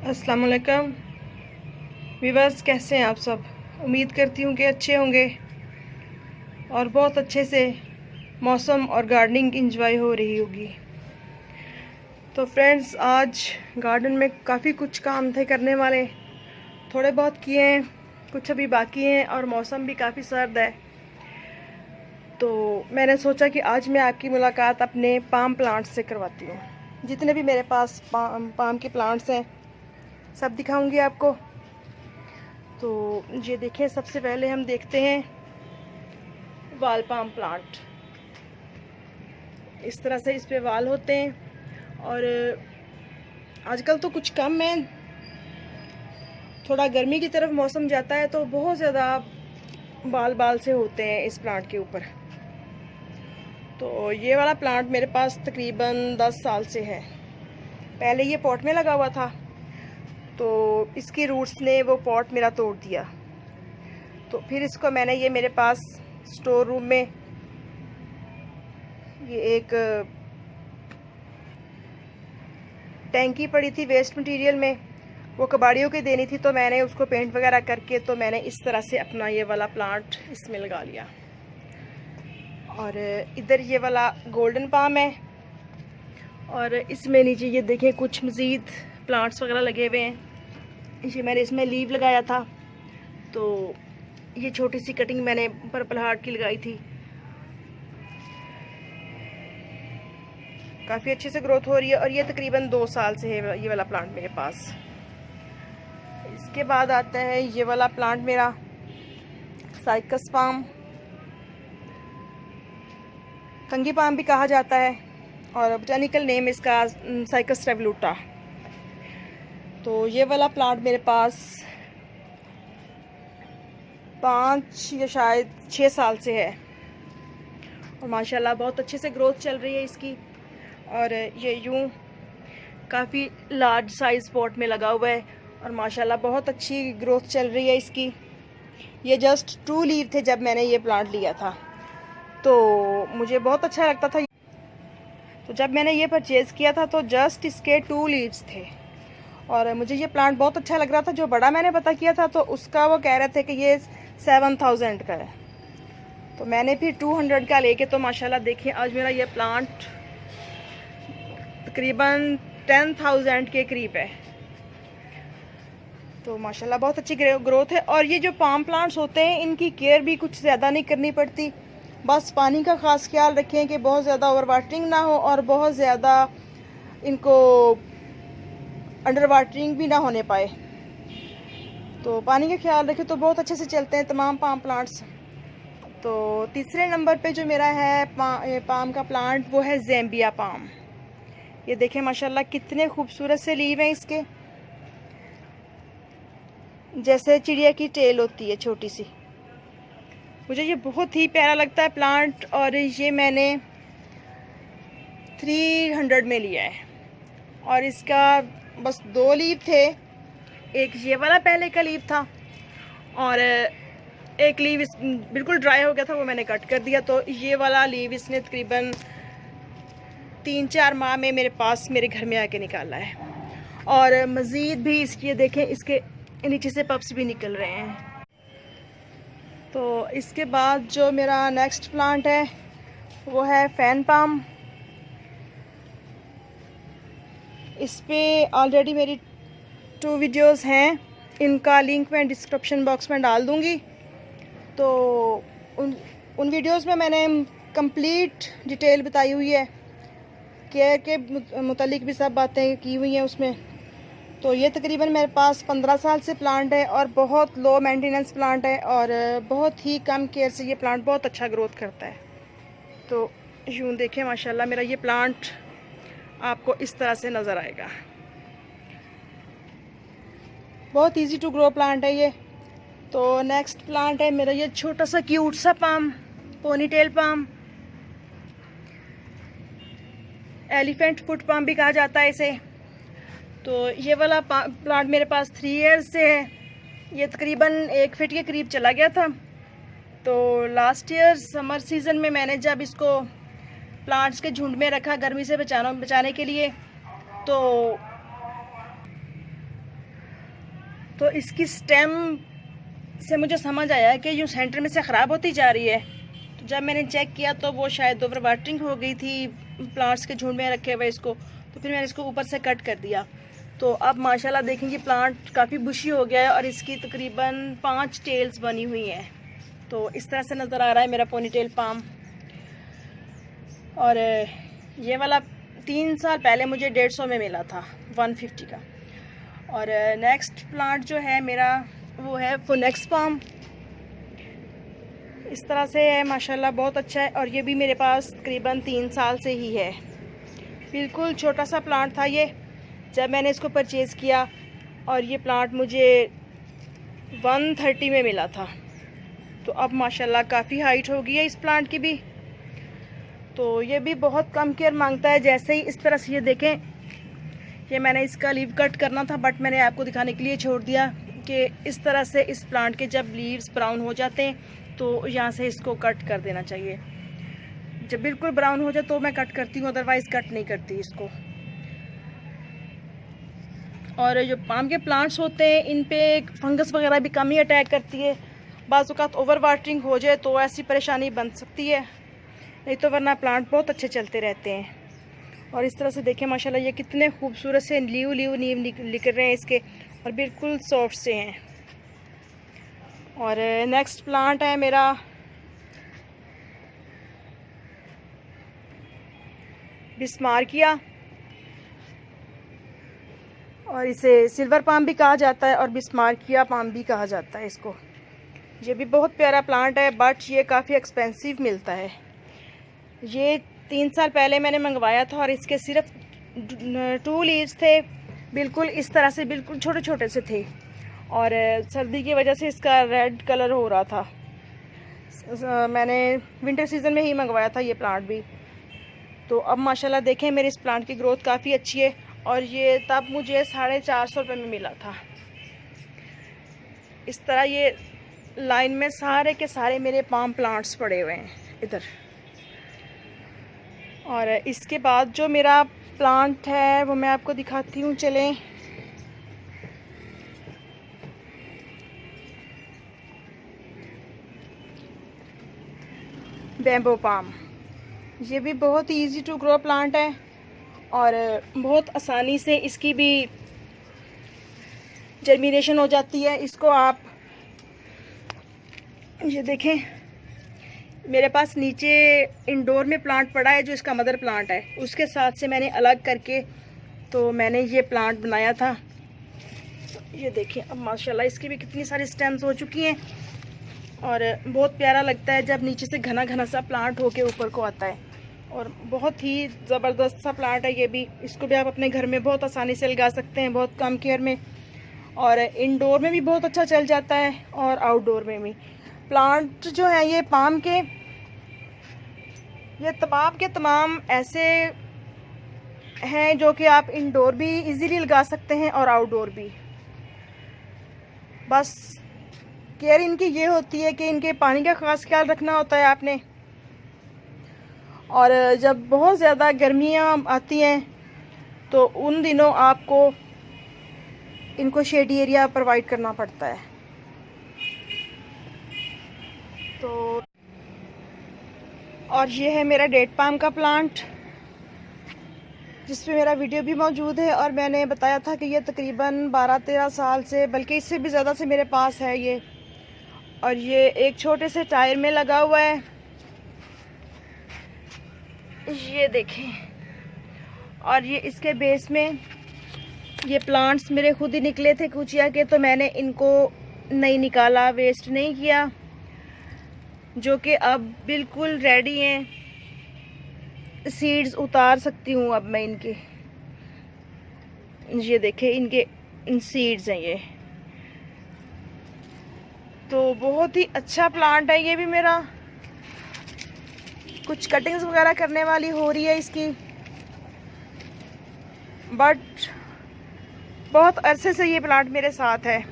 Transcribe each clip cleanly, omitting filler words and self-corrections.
अस्सलाम वालेकुम व्यूअर्स, कैसे हैं आप सब। उम्मीद करती हूँ कि अच्छे होंगे और बहुत अच्छे से मौसम और गार्डनिंग इंजॉय हो रही होगी। तो फ्रेंड्स, आज गार्डन में काफ़ी कुछ काम थे करने वाले, थोड़े बहुत किए हैं, कुछ अभी बाकी हैं और मौसम भी काफ़ी सर्द है। तो मैंने सोचा कि आज मैं आपकी मुलाकात अपने पाम प्लांट्स से करवाती हूँ। जितने भी मेरे पास पाम के प्लांट्स हैं सब दिखाऊंगी आपको। तो ये देखिए, सबसे पहले हम देखते हैं वाल पाम प्लांट। इस तरह से इस पे वाल होते हैं और आजकल तो कुछ कम है, थोड़ा गर्मी की तरफ मौसम जाता है तो बहुत ज़्यादा बाल बाल से होते हैं इस प्लांट के ऊपर। तो ये वाला प्लांट मेरे पास तकरीबन 10 साल से है। पहले ये पॉट में लगा हुआ था, तो इसकी रूट्स ने वो पॉट मेरा तोड़ दिया। तो फिर इसको मैंने ये मेरे पास स्टोर रूम में ये एक टैंकी पड़ी थी वेस्ट मटेरियल में, वो कबाड़ियों के देनी थी, तो मैंने उसको पेंट वगैरह करके तो मैंने इस तरह से अपना ये वाला प्लांट इसमें लगा लिया। और इधर ये वाला गोल्डन पाम है और इसमें नीचे ये देखें कुछ मज़ीद प्लांट्स वगैरह लगे हुए हैं। ये मैंने इसमें लीव लगाया था, तो ये छोटी सी कटिंग मैंने पर्पल हार्ट की लगाई थी। काफ़ी अच्छे से ग्रोथ हो रही है और ये तकरीबन 2 साल से है ये वाला प्लांट मेरे पास। इसके बाद आता है ये वाला प्लांट मेरा साइकस पाम, कंगी पाम भी कहा जाता है और बोटानिकल नेम इसका साइकस रेवलूटा। तो ये वाला प्लांट मेरे पास 5 या शायद 6 साल से है और माशाल्लाह बहुत अच्छे से ग्रोथ चल रही है इसकी। और ये यूं काफ़ी लार्ज साइज़ पॉट में लगा हुआ है और माशाल्लाह बहुत अच्छी ग्रोथ चल रही है इसकी। ये जस्ट 2 लीव थे जब मैंने ये प्लांट लिया था, तो मुझे बहुत अच्छा लगता था। तो जब मैंने ये परचेज़ किया था तो जस्ट इसके 2 लीव्स थे और मुझे ये प्लांट बहुत अच्छा लग रहा था। जो बड़ा मैंने पता किया था तो उसका वो कह रहे थे कि ये 7000 का है, तो मैंने फिर 200 का लेके तो माशाल्लाह देखिए आज मेरा ये प्लांट तकरीबन 10,000 के करीब है। तो माशाल्लाह बहुत अच्छी ग्रोथ है। और ये जो पाम प्लांट्स होते हैं इनकी केयर भी कुछ ज़्यादा नहीं करनी पड़ती, बस पानी का ख़ास ख्याल रखें कि बहुत ज़्यादा ओवर वाटरिंग ना हो और बहुत ज़्यादा इनको अंडर वाटरिंग भी ना होने पाए। तो पानी का ख्याल रखें तो बहुत अच्छे से चलते हैं तमाम पाम प्लांट्स। तो तीसरे नंबर पे जो मेरा है पाम का प्लांट वो है ज़ैम्बिया पाम। ये देखें माशाल्लाह कितने खूबसूरत से लीव हैं इसके, जैसे चिड़िया की टेल होती है छोटी सी। मुझे ये बहुत ही प्यारा लगता है प्लांट और ये मैंने 300 में लिया है और इसका बस 2 लीव थे। एक ये वाला पहले का लीव था और एक लीव इस बिल्कुल ड्राई हो गया था, वो मैंने कट कर दिया। तो ये वाला लीव इसने तकरीबन 3-4 माह में मेरे पास मेरे घर में आके निकाला है और मज़ीद भी इसकी देखें इसके नीचे से पप्स भी निकल रहे हैं। तो इसके बाद जो मेरा नेक्स्ट प्लांट है वो है फैन पाम। इस पे ऑलरेडी मेरी 2 वीडियोस हैं, इनका लिंक मैं डिस्क्रिप्शन बॉक्स में डाल दूँगी। तो उन वीडियोस में मैंने कंप्लीट डिटेल बताई हुई है, केयर के मुतालिक भी सब बातें की हुई हैं उसमें। तो ये तकरीबन मेरे पास 15 साल से प्लांट है और बहुत लो मेंटेनेंस प्लांट है और बहुत ही कम केयर से ये प्लांट बहुत अच्छा ग्रोथ करता है। तो यूँ देखें माशाल्लाह मेरा ये प्लांट आपको इस तरह से नज़र आएगा। बहुत इजी टू ग्रो प्लांट है ये। तो नेक्स्ट प्लांट है मेरा ये छोटा सा क्यूट सा palm, ponytail palm, elephant foot palm भी कहा जाता है इसे। तो ये वाला प्लांट मेरे पास 3 ईयर्स से है। ये तकरीबन 1 फीट के करीब चला गया था। तो लास्ट ईयर समर सीज़न में मैंने जब इसको प्लांट्स के झुंड में रखा गर्मी से बचाने के लिए, तो तो इसकी स्टेम से मुझे समझ आया कि यूँ सेंटर में से ख़राब होती जा रही है। तो जब मैंने चेक किया तो वो शायद ओवर वाटरिंग हो गई थी प्लांट्स के झुंड में रखे हुए इसको, तो फिर मैंने इसको ऊपर से कट कर दिया। तो अब माशाल्लाह देखेंगे प्लांट काफ़ी बुशी हो गया है और इसकी तकरीबन 5 टेल्स बनी हुई हैं। तो इस तरह से नज़र आ रहा है मेरा पोनीटेल पाम। और ये वाला 3 साल पहले मुझे 150 में मिला था, 150 का। और नेक्स्ट प्लांट जो है मेरा वो है फोनेक्स पाम। इस तरह से है माशाल्लाह, बहुत अच्छा है। और ये भी मेरे पास तकरीबन 3 साल से ही है। बिल्कुल छोटा सा प्लांट था ये जब मैंने इसको परचेज़ किया, और ये प्लांट मुझे 130 में मिला था। तो अब माशाल्लाह काफ़ी हाइट हो गई है इस प्लांट की भी। तो ये भी बहुत कम केयर मांगता है। जैसे ही इस तरह से ये देखें, ये मैंने इसका लीव कट करना था बट मैंने आपको दिखाने के लिए छोड़ दिया कि इस तरह से इस प्लांट के जब लीव्स ब्राउन हो जाते हैं तो यहाँ से इसको कट कर देना चाहिए। जब बिल्कुल ब्राउन हो जाए तो मैं कट करती हूँ, अदरवाइज़ कट नहीं करती इसको। और जो पाम के प्लांट्स होते हैं इन पे फंगस वगैरह भी कम ही अटैक करती है। बाज़ औक़ात ओवर वाटरिंग हो जाए तो ऐसी परेशानी बन सकती है, नहीं तो वरना प्लांट बहुत अच्छे चलते रहते हैं। और इस तरह से देखें माशाल्लाह ये कितने खूबसूरत से नींव निकल रहे हैं इसके, और बिल्कुल सॉफ्ट से हैं। और नेक्स्ट प्लांट है मेरा बिस्मार्किया, और इसे सिल्वर पाम भी कहा जाता है और बिस्मार्किया पाम भी कहा जाता है इसको। ये भी बहुत प्यारा प्लांट है बट ये काफ़ी एक्सपेंसिव मिलता है। ये 3 साल पहले मैंने मंगवाया था और इसके सिर्फ 2 लीव्स थे, बिल्कुल इस तरह से, बिल्कुल छोटे छोटे से थे। और सर्दी की वजह से इसका रेड कलर हो रहा था। मैंने विंटर सीज़न में ही मंगवाया था ये प्लांट भी। तो अब माशाल्लाह देखें मेरे इस प्लांट की ग्रोथ काफ़ी अच्छी है। और ये तब मुझे 450 रुपये में मिला था। इस तरह ये लाइन में सारे के सारे मेरे पाम प्लांट्स पड़े हुए हैं इधर। और इसके बाद जो मेरा प्लांट है वो मैं आपको दिखाती हूँ, चलें। बैम्बू पाम, ये भी बहुत ही इजी टू ग्रो प्लांट है और बहुत आसानी से इसकी भी जर्मिनेशन हो जाती है। इसको आप ये देखें, मेरे पास नीचे इंडोर में प्लांट पड़ा है जो इसका मदर प्लांट है, उसके साथ से मैंने अलग करके तो मैंने ये प्लांट बनाया था। ये देखें अब माशाल्लाह इसकी भी कितनी सारी स्टेम्स हो चुकी हैं और बहुत प्यारा लगता है जब नीचे से घना घना सा प्लांट होके ऊपर को आता है। और बहुत ही ज़बरदस्त सा प्लांट है ये भी। इसको भी आप अपने घर में बहुत आसानी से लगा सकते हैं, बहुत कम केयर में। और इंडोर में भी बहुत अच्छा चल जाता है और आउटडोर में भी। प्लांट जो है ये पाम के, ये तमाम ऐसे हैं जो कि आप इंडोर भी इजीली लगा सकते हैं और आउटडोर भी। बस केयर इनकी ये होती है कि इनके पानी का ख़ास ख्याल रखना होता है आपने। और जब बहुत ज़्यादा गर्मियाँ आती हैं तो उन दिनों आपको इनको शेडी एरिया प्रोवाइड करना पड़ता है। तो और ये है मेरा डेट पाम का प्लांट जिस पे मेरा वीडियो भी मौजूद है। और मैंने बताया था कि ये तकरीबन 12-13 साल से, बल्कि इससे भी ज़्यादा से मेरे पास है ये। और ये एक छोटे से टायर में लगा हुआ है, ये देखें। और ये इसके बेस में ये प्लांट्स मेरे खुद ही निकले थे कुचिया के, तो मैंने इनको नहीं निकाला, वेस्ट नहीं किया, जो कि अब बिल्कुल रेडी हैं। सीड्स उतार सकती हूँ अब मैं इनके। ये देखें इनके इन सीड्स हैं ये। तो बहुत ही अच्छा प्लांट है ये भी मेरा। कुछ कटिंग्स वगैरह करने वाली हो रही है इसकी, बट बहुत अरसे से ये प्लांट मेरे साथ है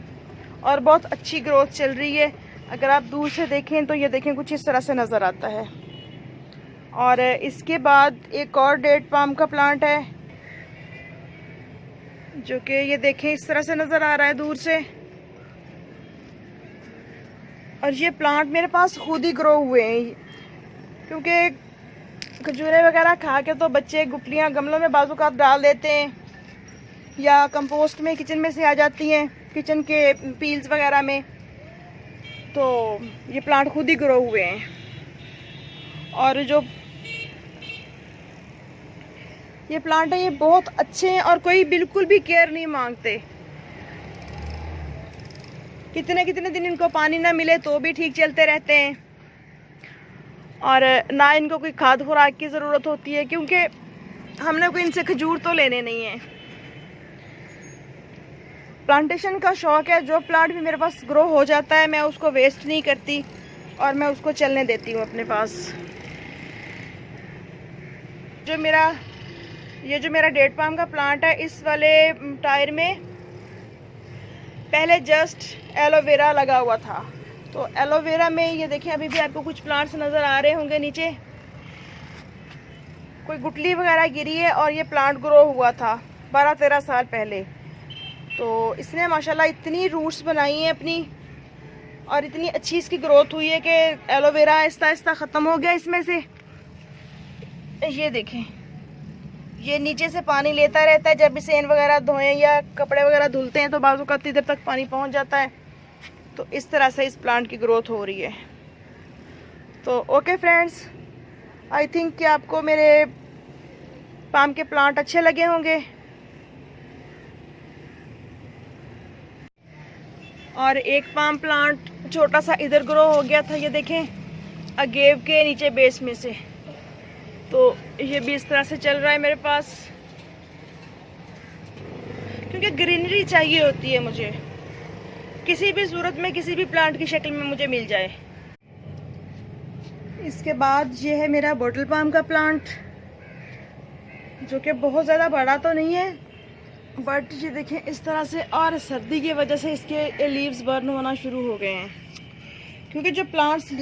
और बहुत अच्छी ग्रोथ चल रही है। अगर आप दूर से देखें तो ये देखें कुछ इस तरह से नज़र आता है। और इसके बाद एक और डेट पाम का प्लांट है जो कि ये देखें इस तरह से नज़र आ रहा है दूर से। और ये प्लांट मेरे पास खुद ही ग्रो हुए हैं, क्योंकि खजूरें वगैरह खा के तो बच्चे गुठलियाँ गमलों में बाजू का डाल देते हैं या कंपोस्ट में किचन में से आ जाती हैं, किचन के पील्स वगैरह में। तो ये प्लांट खुद ही ग्रो हुए हैं। और जो ये प्लांट है ये बहुत अच्छे हैं और कोई बिल्कुल भी केयर नहीं मांगते। कितने कितने दिन इनको पानी ना मिले तो भी ठीक चलते रहते हैं, और ना इनको कोई खाद खुराक की ज़रूरत होती है, क्योंकि हमने कोई इनसे खजूर तो लेने नहीं है। प्लांटेशन का शौक़ है, जो प्लांट भी मेरे पास ग्रो हो जाता है मैं उसको वेस्ट नहीं करती और मैं उसको चलने देती हूँ अपने पास। ये जो मेरा डेट पाम का प्लांट है, इस वाले टायर में पहले जस्ट एलोवेरा लगा हुआ था। तो एलोवेरा में ये देखिए अभी भी आपको कुछ प्लांट्स नज़र आ रहे होंगे, नीचे कोई गुठली वगैरह गिरी है और ये प्लांट ग्रो हुआ था 12-13 साल पहले। तो इसने माशाल्लाह इतनी रूट्स बनाई हैं अपनी, और इतनी अच्छी इसकी ग्रोथ हुई है कि एलोवेरा आहिस्ता आहिस्ता ख़त्म हो गया इसमें से। ये देखें, ये नीचे से पानी लेता रहता है, जब भी सेन वगैरह धोएं या कपड़े वगैरह धुलते हैं तो बाजू का इधर तक पानी पहुंच जाता है। तो इस तरह से इस प्लांट की ग्रोथ हो रही है। तो ओके फ्रेंड्स, आई थिंक कि आपको मेरे पाम के प्लांट अच्छे लगे होंगे। और एक पाम प्लांट छोटा सा इधर ग्रो हो गया था, ये देखें अगेव के नीचे बेस में से। तो ये भी इस तरह से चल रहा है मेरे पास, क्योंकि ग्रीनरी चाहिए होती है मुझे, किसी भी सूरत में किसी भी प्लांट की शक्ल में मुझे मिल जाए। इसके बाद ये है मेरा बॉटल पाम का प्लांट, जो कि बहुत ज़्यादा बड़ा तो नहीं है, बट ये देखें इस तरह से। और सर्दी की वजह से इसके लीव्स बर्न होना शुरू हो गए हैं, क्योंकि जो प्लांट्स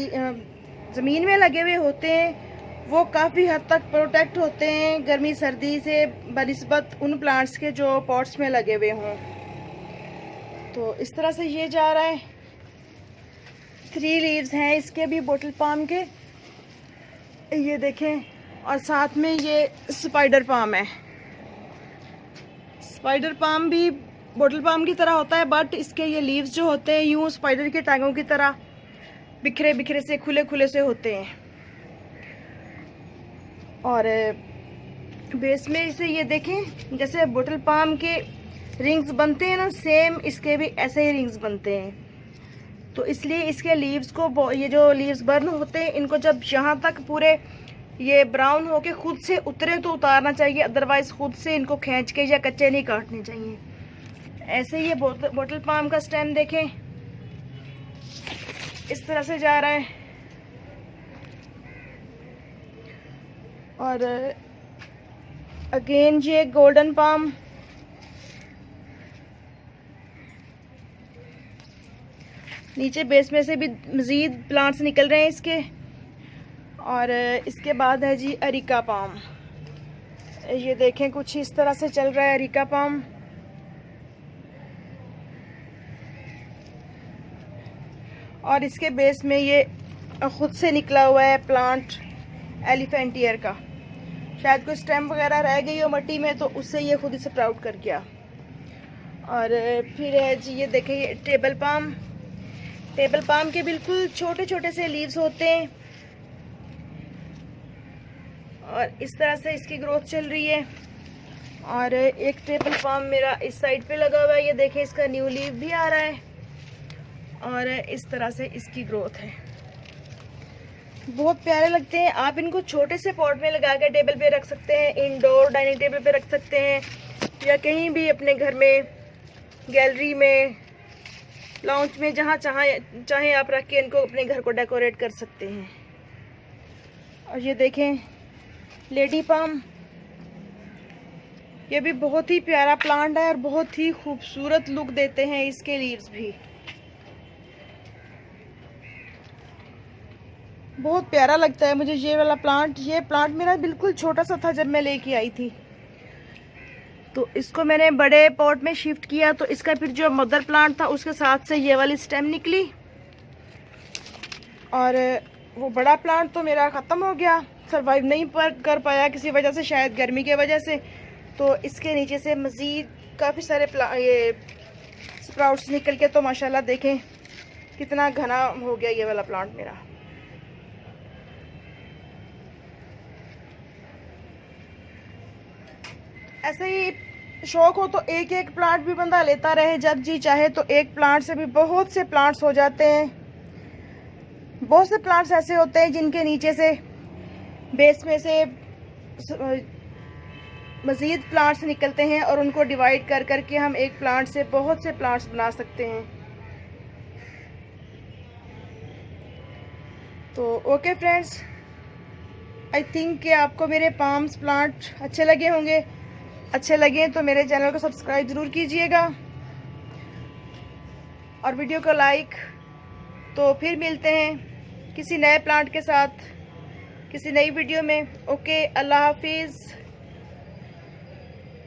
ज़मीन में लगे हुए होते हैं वो काफ़ी हद तक प्रोटेक्ट होते हैं गर्मी सर्दी से बनिस्बत उन प्लांट्स के जो पॉट्स में लगे हुए हों। तो इस तरह से ये जा रहा है। 3 लीव्स हैं इसके भी बॉटल पाम के, ये देखें। और साथ में ये स्पाइडर पाम है। स्पाइडर पाम भी बॉटल पाम की तरह होता है, बट इसके ये लीव्स जो होते हैं यूँ स्पाइडर के टांगों की तरह बिखरे बिखरे से खुले खुले से होते हैं। और बेस में इसे ये देखें, जैसे बॉटल पाम के रिंग्स बनते हैं ना, सेम इसके भी ऐसे ही रिंग्स बनते हैं। तो इसलिए इसके लीव्स को, ये जो लीव्स बर्न होते हैं, इनको जब यहाँ तक पूरे ये ब्राउन होके खुद से उतरे तो उतारना चाहिए, अदरवाइज खुद से इनको खींच के या कच्चे नहीं काटने चाहिए। ऐसे ही ये बॉटल पाम का स्टेम देखें इस तरह से जा रहा है। और अगेन ये गोल्डन पाम, नीचे बेस में से भी मज़ीद प्लांट्स निकल रहे हैं इसके। और इसके बाद है जी अरिका पाम, ये देखें कुछ इस तरह से चल रहा है अरिका पाम। और इसके बेस में ये खुद से निकला हुआ है प्लांट एलिफेंट ईयर का, शायद कोई स्टेम वगैरह रह गई हो मट्टी में तो उससे ये खुद ही स्प्राउट कर गया। और फिर है जी ये देखें ये टेबल पाम। टेबल पाम के बिल्कुल छोटे छोटे से लीव्स होते हैं और इस तरह से इसकी ग्रोथ चल रही है। और एक टेबल पाम मेरा इस साइड पे लगा हुआ है, ये देखें इसका न्यू लीव भी आ रहा है और इस तरह से इसकी ग्रोथ है। बहुत प्यारे लगते हैं। आप इनको छोटे से पॉट में लगा के टेबल पे रख सकते हैं, इंडोर डाइनिंग टेबल पे रख सकते हैं, या कहीं भी अपने घर में गैलरी में लाउंज में जहाँ चाहे आप रख के इनको अपने घर को डेकोरेट कर सकते हैं। और ये देखें लेडी पाम, ये भी बहुत ही प्यारा प्लांट है और बहुत ही खूबसूरत लुक देते हैं इसके लीव्स भी। बहुत प्यारा लगता है मुझे ये वाला प्लांट। ये प्लांट मेरा बिल्कुल छोटा सा था जब मैं लेके आई थी, तो इसको मैंने बड़े पॉट में शिफ्ट किया, तो इसका फिर जो मदर प्लांट था उसके साथ से ये वाली स्टेम निकली और वो बड़ा प्लांट तो मेरा ख़त्म हो गया, सरवाइव नहीं कर पाया किसी वजह से, शायद गर्मी की वजह से। तो इसके नीचे से मज़ीद काफ़ी सारे ये स्प्राउट्स निकल के, तो माशाल्लाह देखें कितना घना हो गया ये वाला प्लांट मेरा। ऐसे ही शौक हो तो एक एक प्लांट भी बंदा लेता रहे, जब जी चाहे तो एक प्लांट से भी बहुत से प्लांट्स हो जाते हैं। बहुत से प्लांट्स ऐसे होते हैं जिनके नीचे से बेस में से मज़ीद प्लांट्स निकलते हैं और उनको डिवाइड कर करके हम एक प्लांट से बहुत से प्लांट्स बना सकते हैं। तो ओके फ्रेंड्स, आई थिंक कि आपको मेरे पाम्स प्लांट अच्छे लगे होंगे। अच्छे लगे तो मेरे चैनल को सब्सक्राइब ज़रूर कीजिएगा और वीडियो को लाइक। तो फिर मिलते हैं किसी नए प्लांट के साथ किसी नई वीडियो में। ओके, अल्लाह हाफिज़।